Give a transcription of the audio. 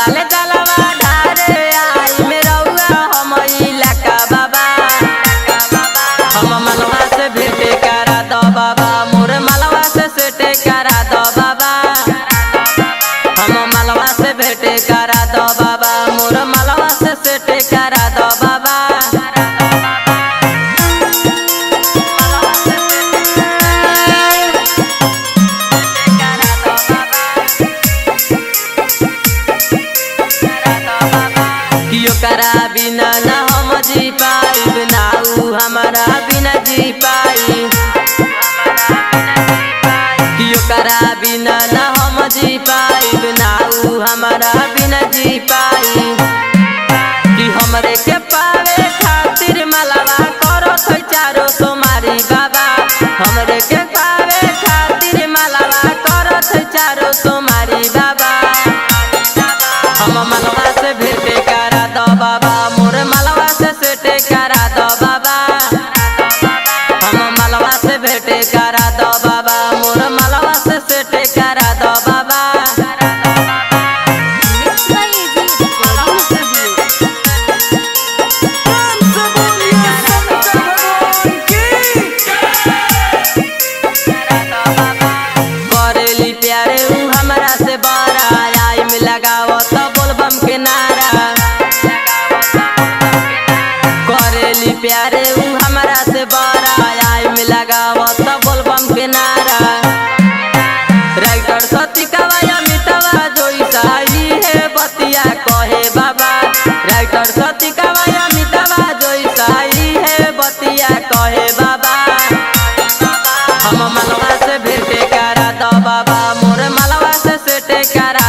डाले जलवा ढारे आई में रउआ हम इलाका बाबा। हम मलवा से भेंटे करा दो बाबा, मोर मलवा से सेटे करा दो बाबा। हम मलवा से भेंटे करा दो बाबा, मोर मलवा से सेटे करा दो बाबा। करा बिना न हम जी पाई, ना ऊ हमारा बिना जी पाई। कियो करा बिना न हम जी पाई, ना ऊ हमारा बिना जी पाई। कि हमरे के पावे खातिर मलवा करो थई चारो सोमारी बाबा। हमरे के पावे खातिर मलवा करो थई चारो सोमारी बाबा। हम मलवा से भेंटे करा दो बाबा, मोर मलवा से सेटे करा दो बाबा। हम मलवा से भेंटे करा दो बाबा, मोर मलवा से सेटे करा दो बाबा। करेली प्यारे ऊ हमरा से बड़ा, आई में लगाओ तो बोलबम के नारा। करेली प्यारे ऊ हमरा से बड़ा, आई में लगाओ तो बोलबम के नारा। राइटर सती कवाया मितवा जोई साई है बतिया कहे बाबा। राइटर सती कवाया मितवा जोई साई है बतिया कहे बाबा। हम मलवा से भेंटे करा दो बाबा, मोर मलवा से सेटे करा